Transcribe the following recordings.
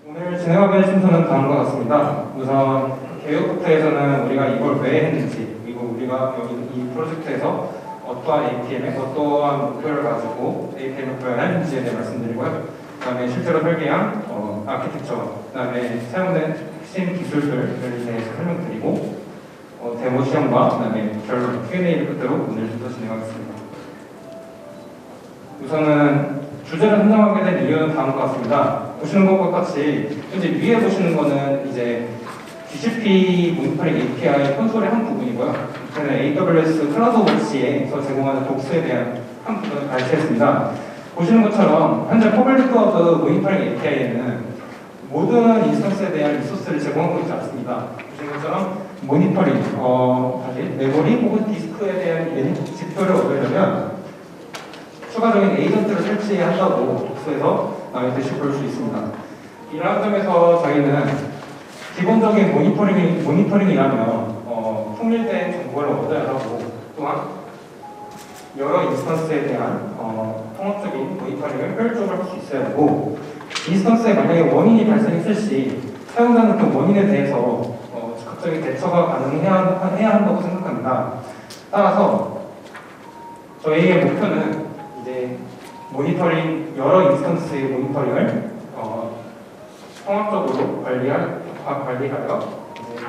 오늘 진행하게 될 순서는 다음과 같습니다. 우선 개요부터에서는 우리가 이걸 왜 했는지, 그리고 우리가 여기 이 프로젝트에서 어떠한 APM에 어떠한 목표를 가지고 APM을 구현했는지에 대해 말씀드리고요. 그 다음에 실제로 설계한 아키텍처, 그 다음에 사용된 핵심 기술들에 대해서 설명드리고 데모 시험과 그 다음에 결론 Q&A를 끝으로 오늘 순서 진행하겠습니다. 우선은 주제를 선정하게 된 이유는 다음과 같습니다. 보시는 것과 같이 현재 위에 보시는 거는 이제 GCP 모니터링 API 콘솔의 한 부분이고요. 저는 AWS 클라우드워치에서 제공하는 독스에 대한 한 부분을 발췌했습니다. 보시는 것처럼 현재 퍼블릭 클라우드 모니터링 API에는 모든 인스턴스에 대한 리소스를 제공하고 있지 않습니다. 보시는 것처럼 모니터링, 메모리 혹은 디스크에 대한 지표를 얻으려면 추가적인 에이전트를 설치한다고 독서에서 나와있듯이 볼 수 있습니다. 이러한 점에서 저희는 기본적인 모니터링이라면 통일된 정보를 얻어야 하고 또한 여러 인스턴스에 대한 통합적인 모니터링을 효율적으로 할 수 있어야 하고 인스턴스에 만약에 원인이 발생했을 시 사용자는 그 원인에 대해서 즉각적인 대처가 가능해야 한다고 생각합니다. 따라서 저희의 목표는 이제 모니터링, 여러 인스턴스의 모니터링을 통합적으로 관리하여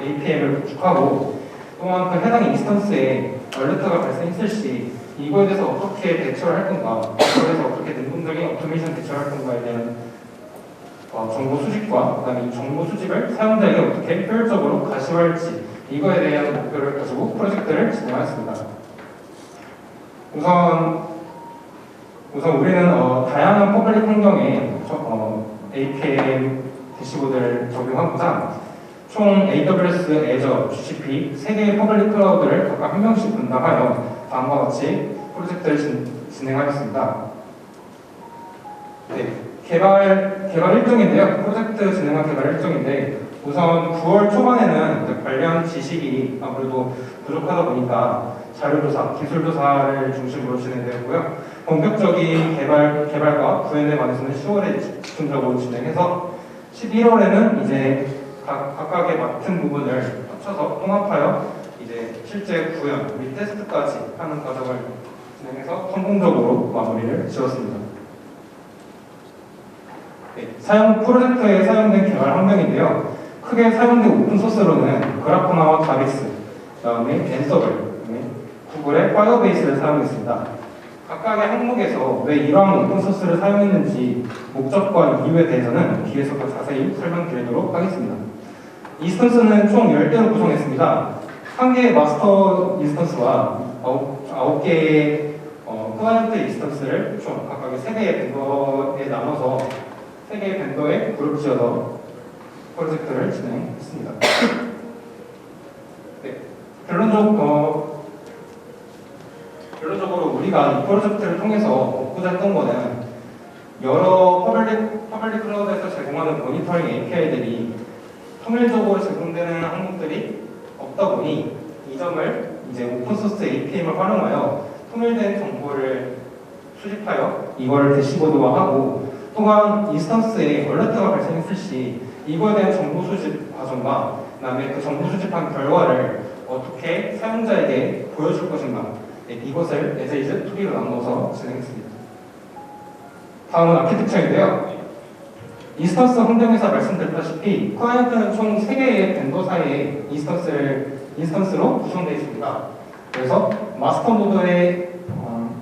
APM을 구축하고 또한 그 해당 인스턴스에 얼르트가 발생했을 시 이거에 대해서 어떻게 대처를 할 건가, 이거에 대해서 어떻게 능동적인 오토메이션 대처를 할 건가에 대한 정보 수집과 그 다음에 이 정보 수집을 사용자에게 어떻게 효율적으로 가시화할지 이거에 대한 목표를 가지고 프로젝트를 진행하였습니다. 우선 우리는 다양한 퍼블릭 환경에 APM 대시보드를 적용하고자 총 AWS, Azure, GCP 3개의 퍼블릭 클라우드를 각각 한 명씩 분담하여 다음과 같이 프로젝트를 진행하였습니다. 네, 개발 일정인데요. 프로젝트 진행한 개발 일정인데 우선 9월 초반에는 관련 지식이 아무래도 부족하다 보니까 자료조사, 기술조사를 중심으로 진행되었고요. 본격적인 개발과 구현에 관해서는 10월에 집중적으로 진행해서 11월에는 이제 각각의 맡은 부분을 합쳐서 통합하여 이제 실제 구현 및 테스트까지 하는 과정을 진행해서 성공적으로 마무리를 지었습니다. 네, 프로젝트에 사용된 개발 환경인데요. 크게 사용된 오픈소스로는 그라포나와 자비스, 그 다음에 앤서블, 구글의 파이어베이스를 사용했습니다. 각각의 항목에서 왜 이러한 오픈소스를 사용했는지 목적과 이유에 대해서는 뒤에서 더 자세히 설명드리도록 하겠습니다. 인스턴스는 총 10개로 구성했습니다. 한 개의 마스터 인스턴스와 9개의 클라이언트 인스턴스를 총 각각의 3개의 벤더에 나눠서 3개의 벤더에 그룹 지어서 프로젝트를 진행했습니다. 네, 결론적으로 우리가 이 프로젝트를 통해서 얻고자 했던 것은 여러 퍼블릭 클라우드에서 제공하는 모니터링 API들이 통일적으로 제공되는 항목들이 없다 보니 이 점을 이제 오픈소스 APM을 활용하여 통일된 정보를 수집하여 이걸 대시보드화하고 또한 인스턴스에 얼러트가 발생했을 시 이거에 대한 정보 수집 과정과 그 다음에 그 정보 수집한 결과를 어떻게 사용자에게 보여줄 것인가 이것을 에세이즈 2B로 나누어서 진행했습니다. 다음은 아키텍처인데요. 인스턴스 환경에서 말씀드렸다시피 클라이언트는 총 3개의 벤더 사이의 인스턴스로 구성되어 있습니다. 그래서 마스터 노드의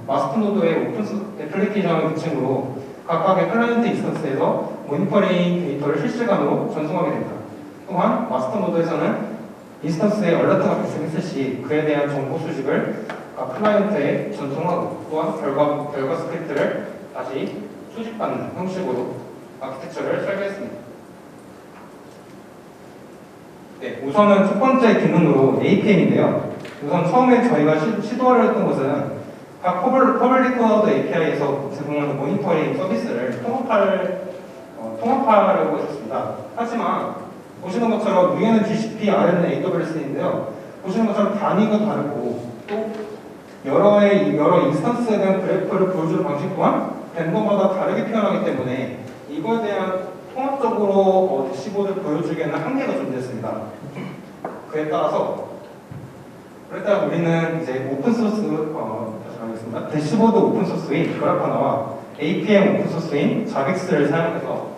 오픈 애플리케이션 기층으로 각각의 클라이언트 인스턴스에서 모니터링 데이터를 실시간으로 전송하게 됩니다. 또한 마스터 노드에서는 인스턴스에 얼러트가 발생했을 시 그에 대한 정보 수집을 클라이언트에 전송하고 또한 결과 스크립트를 다시 수집받는 형식으로 아키텍처를 설계했습니다. 네, 우선은 첫 번째 기능으로 APM인데요. 우선 처음에 저희가 시도를 했던 것은 각 퍼블릭 클라우드 API에서 제공하는 모니터링 서비스를 통합하려고 했었습니다. 하지만 보시는 것처럼 위에는 GCP, 아래는 AWS인데요. 보시는 것처럼 단위가 다르고 또 여러 인스턴스에 대한 그래프를 보여주는 방식 또한 벤더마다 다르게 표현하기 때문에 이거에 대한 통합적으로 대시보드를 보여주기에는 한계가 존재했습니다. 그에 따라서 우리는 이제 오픈소스, 다시 하겠습니다. 대시보드 오픈소스인 그래파나와 APM 오픈소스인 자빅스를 사용해서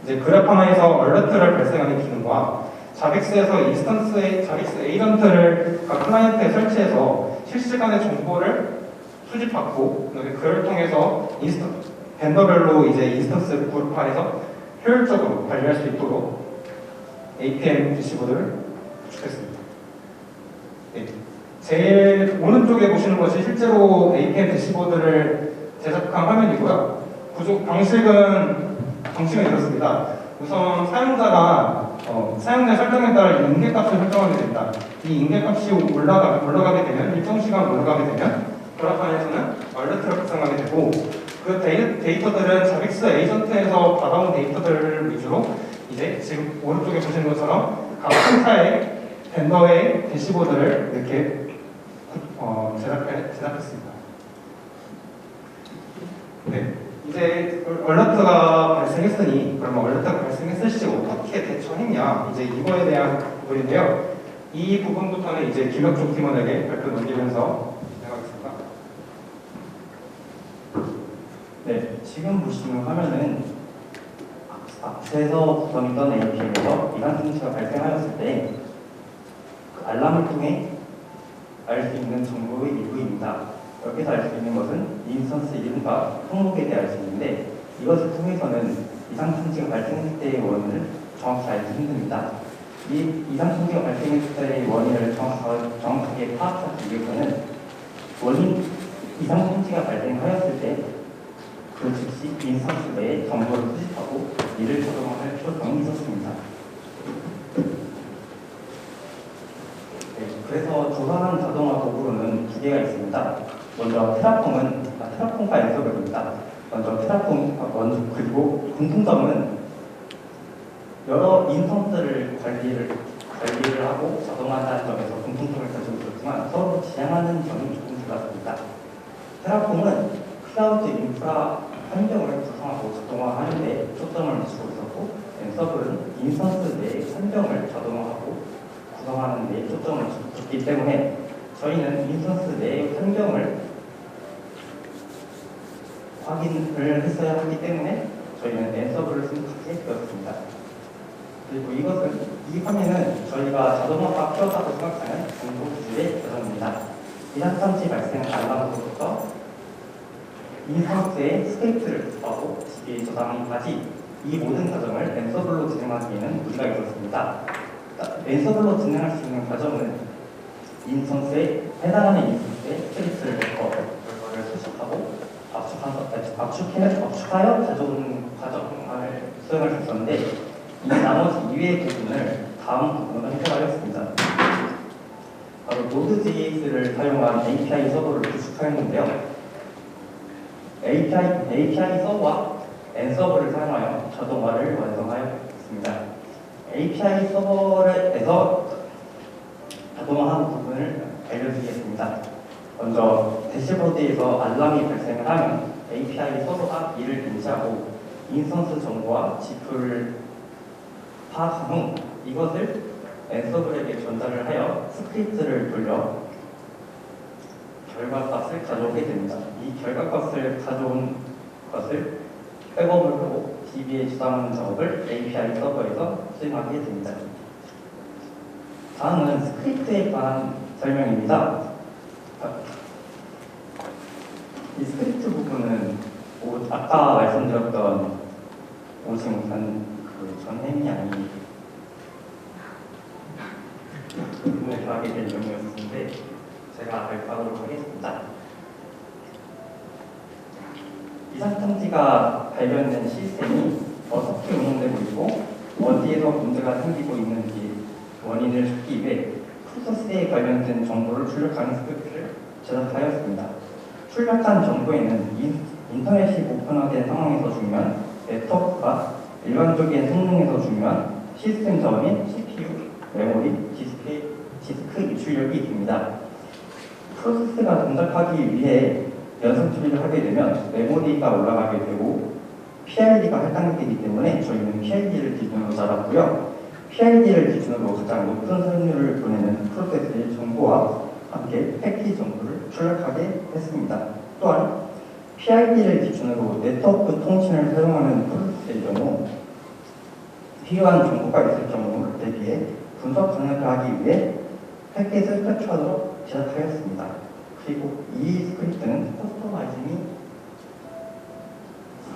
이제 그래파나에서 얼러트를 발생하는 기능과 자빅스에서 자빅스 에이전트를 각 클라이언트에 설치해서 실시간의 정보를 수집받고 그를 통해서 벤더별로 이제 인스턴스 그룹화해서 효율적으로 관리할 수 있도록 APM 대시보드를 구축했습니다. 네. 제일 오른쪽에 보시는 것이 실제로 APM 대시보드를 제작한 화면이고요. 구조 방식은 이렇습니다. 우선 사용자 설정에 따라 인계값을 설정하게 됩니다. 이 인계값이 올라가게 되면 일정 시간 올라가게 되면 그래파나에서는 얼러트를 발생하게 되고 그 데이터들은 자빅스 에이전트에서 받아온 데이터들 위주로 이제 지금 오른쪽에 보시는 것처럼 각 회사의 벤더의 대시보드를 이렇게 제작했습니다. 네, 이제 얼러트가 발생했으니 그러면 얼러트가 발생했을 시 어떻게 대처했냐 이제 이거에 대한 부분인데요. 이 부분부터는 이제 김혁종 팀원에게 발표 넘기면서 진행하겠습니다. 네, 지금 보시는 화면은 앞서서 구성했던 APM에서 이상 통치가 발생하였을 때 그 알람을 통해 알 수 있는 정보의 일부입니다. 여기서 알 수 있는 것은 인스턴스 이름과 항목에 대해 알 수 있는데 이것을 통해서는 이상 통치가 발생했을 때의 원인을 정확히 알기 힘듭니다. 이 이상 통치가 발생했을 때의 원인을 정확하게 파악하기 위해서는 이상 통치가 발생하였을 때 그 즉시 인스턴스 내에 정보를 수집하고 이를 적용할 필요성이 있었습니다. 네, 그래서 조사한 자동화 도구로는 두 개가 있습니다. 먼저 테라폼과 엔서블입니다. 먼저 테라폼 그리고 공통점은 여러 인스턴스를 관리를 하고 자동화한다는 점에서 공통점을 가지고 있었지만 서로 지향하는 점이 조금 달랐습니다. 테라폼은 클라우드 인프라 환경을 구성하고 자동화하는 데 초점을 맞추고 있었고 엔서블은 인스턴스 내의 환경을 자동화하고 구성하는 데 초점을 줬기 때문에 저희는 인스턴스 내의 환경을 확인을 했어야 하기 때문에 저희는 엔서블을 선택하게 되었습니다. 그리고 이 화면은 저희가 자동화가 필요하다고 생각하는 정보 구조의 과정입니다. 이상탐지 발생 알람으로부터 인스턴스의 스크립트를 접하고 DB에 저장하기까지 이 모든 과정을 엔서블로 진행하기에는 무리가 있었습니다. 엔서블로 진행할 수 있는 과정은 인스턴스에 해당하는 인스턴스에 스크립트를 넣고 결과를 수집하고 압축하여 가져오는 과정을 수행할 수 있었는데 이 나머지 이외의 부분을 다음 부분으로 해결하였습니다. 바로 Node.js를 사용한 API 서버를 구축하였는데요. API 서버와 엔서버를 사용하여 자동화를 완성하였습니다. API 서버에서 자동화한 부분을 알려드리겠습니다. 먼저 대시보드에서 알람이 발생을 하면 API 서버가 이를 인지하고 인스턴스 정보와 지표를 파악한 후 이것을 엔서블에게 전달을 하여 스크립트를 돌려 결과값을 가져오게 됩니다. 이 결과값을 가져온 것을 백업을 하고 DB에 저장하는 작업을 API 서버에서 수행하게 됩니다. 다음은 스크립트에 관한 설명입니다. 이 스크립트 부분은 아까 말씀드렸던 오지 못한 그 전햄이 아닌 부분을 하게 될 내용이었는데 제가 발표하도록 하겠습니다. 이상탐지가 발견된 시스템이 어떻게 운영되고 있고 어디에서 문제가 생기고 있는지 원인을 찾기 위해 프로세스에 관련된 정보를 출력하는 스크립트를 제작하였습니다. 출력한 정보에는 인터넷이 보편화된 상황에서 중요한 네트워크가 일반적인 성능에서 중요한 시스템 자원인 CPU, 메모리, 디스크 입출력이 있습니다. 프로세스가 동작하기 위해 연속 처리를 하게 되면 메모리가 올라가게 되고 PID가 할당되기 때문에 저희는 PID를 기준으로 잡았고요. PID를 기준으로 가장 높은 사용률을 보내는 프로세스의 정보와 함께 패키지 정보를 출력하게 했습니다. 또한 PID를 기준으로 네트워크 통신을 사용하는 프로세스의 경우 필요한 정보가 있을 경우 대비해 분석 가능을 하기 위해 패킷을 캡처하도록 제작하였습니다. 그리고 이 스크립트는 커스터마이징이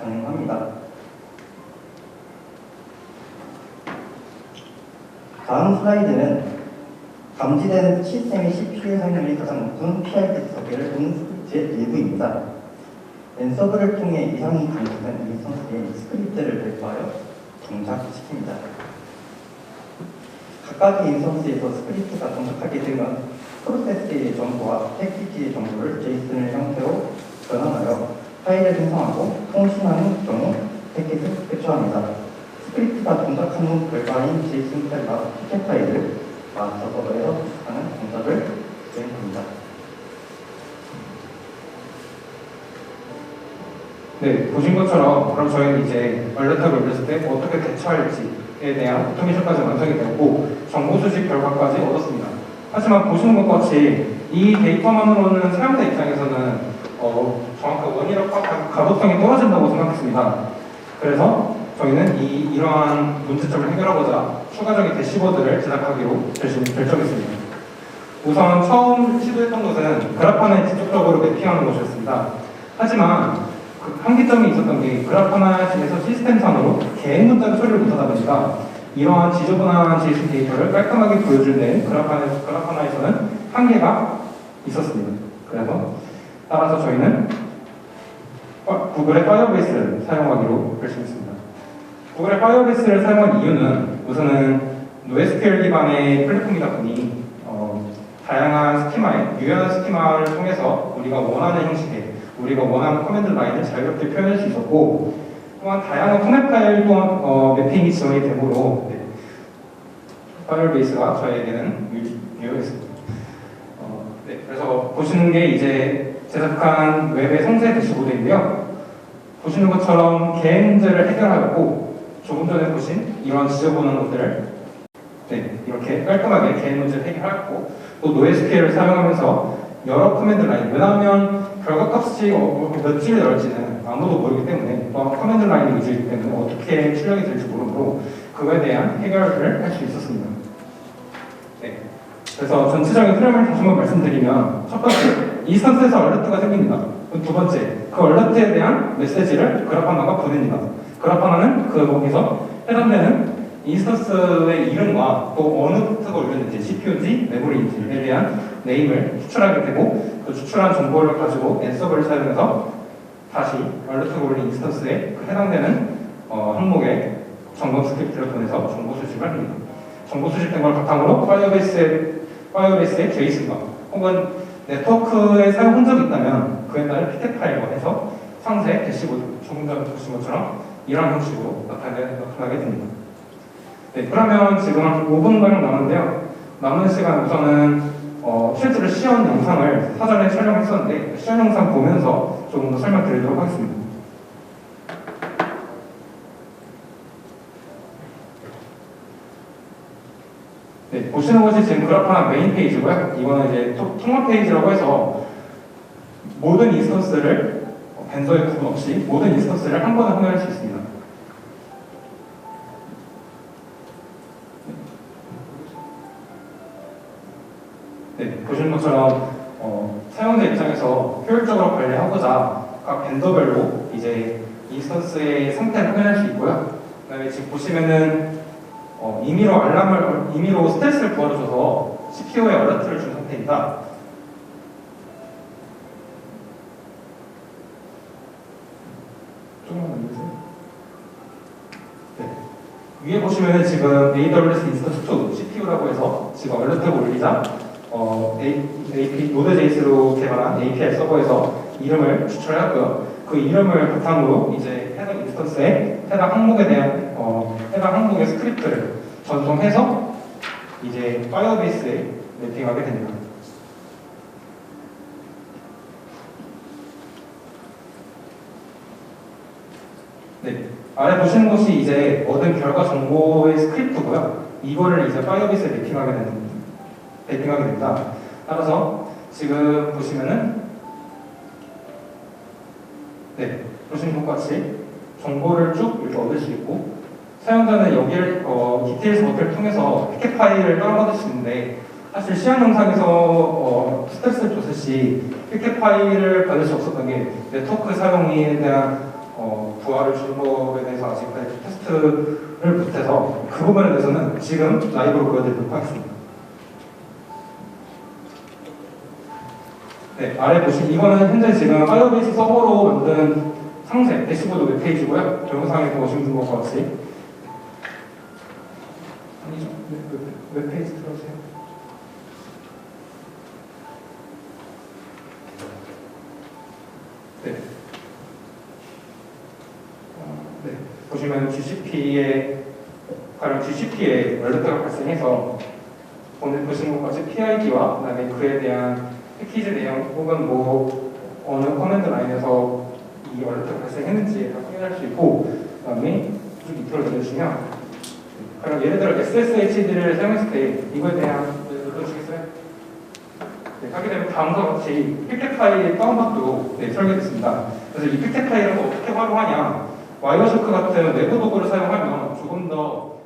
가능합니다. 다음 슬라이드는 감지되는 시스템의 CPU 사용률이 가장 높은 PID 서버를 보는 스크립트의 일부입니다. 엔서브를 통해 이상이 감지된 인스턴스에 스크립트를 배포하여 동작시킵니다. 각각의 인스턴스에서 스크립트가 동작하게 되면 프로세스의 정보와 패키지의 정보를 JSON 형태로 변환하여 파일을 생성하고 통신하는 경우 패킷을 캡처합니다. 스크립트가 동작한 후 결과인 JSON 파일과 피켓 파일을 서버에서 하는 동작을 진행합니다. 네, 보신 것처럼 그럼 저희는 이제 알러트를 올렸을 때 어떻게 대처할지에 대한 오토메이션까지 완성이 되었고 정보 수집 결과까지 얻었습니다. 하지만 보시는 것과 같이 이 데이터만으로는 사용자 입장에서는 정확한 원인력과 가독성이 떨어진다고 생각했습니다. 그래서 저희는 이러한 문제점을 해결하고자 추가적인 대시보드를 제작하기로 결정했습니다. 우선 처음 시도했던 것은 그래프하나에 직접적으로 매핑하는 것이었습니다. 하지만 그 한계점이 있었던 게 그래프하나에서 시스템상으로 개인 문자를 처리를 못하다 보니까 이러한 지저분한 JSON 데이터를 깔끔하게 보여주는 그래프하나에서는 한계가 있었습니다. 그래서 따라서 저희는 구글의 파이어베이스를 사용하기로 결심했습니다. 구글의 파이어베이스를 사용한 이유는 우선은 NoSQL 기반의 플랫폼이다 보니 다양한 스키마에, 유연한 스키마를 통해서 우리가 원하는 형식의 우리가 원하는 커맨드 라인을 자유롭게 표현할 수 있었고 또한 다양한 포맷 파일 또한 매핑이 지원이 되므로 파이어베이스가 저에게는 유효했습니다. 네, 그래서 보시는 게 이제 제작한 웹의 성세 대시보드인데요. 보시는 것처럼 개인 문제를 해결하였고 조금 전에 보신 이런 지저분한 것들을 이렇게 깔끔하게 개인 문제를 해결하였고 또 NoSQL을 사용하면서 여러 커맨드 라인, 왜냐하면 결과값이 몇 줄이 나올지는 아무도 모르기 때문에 또 커맨드 라인 위주이기 때문에 어떻게 출력이 될지 모르므로 그거에 대한 해결을 할 수 있었습니다. 네. 그래서 전체적인 흐름을 다시 한번 말씀드리면 첫 번째, 인스턴스에서 얼러트가 생깁니다. 두 번째, 그 얼러트에 대한 메시지를 그래프하나가 보냅니다. 그래프하나는 거기서 해당되는 인스턴스의 이름과 또 어느 포트가 올렸는지 CPU인지 메모리인지에 대한 네임을 추출하게 되고 그 추출한 정보를 가지고 엔서브를 사용해서 다시 얼러트가 올린 인스턴스에 해당되는 항목에 점검 스크립트를 보내서 정보 수집을 합니다. 정보 수집된 걸 바탕으로 파이어베이스의 JSON과 혹은 네트워크에 사용 흔적이 있다면 그에 따른 피켓 파일과 해서 상세 대시보드 조금 전에 보신 것처럼 이런 형식으로 나타나게 됩니다. 네, 그러면 지금 한 5분가량 남았는데요. 남은 시간 우선은 실제로 시연 영상을 사전에 촬영했었는데 시연 영상 보면서 조금 더 설명드리도록 하겠습니다. 네, 보시는 것이 지금 그래프하나 메인 페이지고요. 이거는 이제 통합 페이지라고 해서 모든 인스턴스를 벤더의 구분 없이 모든 인스턴스를 한 번에 확인할 수 있습니다. 네, 보시는 것처럼 사용자 입장에서 효율적으로 관리하고자 각 벤더별로 이제 인스턴스의 상태를 확인할 수 있고요. 그다음에 지금 보시면은 임의로 스텔스를 부활해줘서 CPU에 얼러트를 준 상태입니다. 조금만 넘겨주세요. 네. 위에 보시면은 지금 AWS 인스턴스 2 CPU라고 해서 지금 얼러트를 올리자 노드.js로 개발한 API 서버에서 이름을 추출하였고요. 그 이름을 바탕으로 이제 해당 인스턴스에 해당 항목에 대한 해당 항목의 스크립트를 전송해서 이제 파이어베이스에 매핑하게 됩니다. 네, 아래 보시는 것이 이제 얻은 결과 정보의 스크립트고요. 이거를 이제 파이어베이스에 매핑하게 됩니다. 따라서 지금 보시면은 네, 보시는 것과 같이 정보를 쭉 이렇게 얻을 수 있고 사용자는 여기를 디테일스 버튼을 통해서 피켓 파일을 다운받을 수 있는데 사실 시험 영상에서 스트레스를 줬을 시 피켓 파일을 받을 수 없었던 게 네트워크 사용에 대한 부하를 주는 것에 대해서 아직까지 테스트를 못해서 그 부분에 대해서는 지금 라이브로 보여드리도록 하겠습니다. 네, 아래 보시면 이거는 현재 지금 파이어베이스 서버로 만든 상세 대시보드 웹페이지고요. 동영상에 보시는 것과 같이 아니죠. 웹페이지 들어오세요. 네. 네. 보시면 GCP에 얼르트가 발생해서 오늘 보신 것과 같이 PID와 그다음에 그에 대한 패키지 내용 혹은 뭐 어느 커맨드 라인에서 이 얼르트가 발생했는지 다 확인할 수 있고 그다음에 쭉 밑으로 내려주시면 그럼 예를 들어 SSHD를 사용했을 때 이거에 대한 눌러주시겠어요? 네, 하게 되면 다음과 같이 피켓 파일 다운받도 설계됐습니다. 그래서 이 피켓 파일을 어떻게 활용하냐 와이어쇼크 같은 외부 도구를 사용하면 조금 더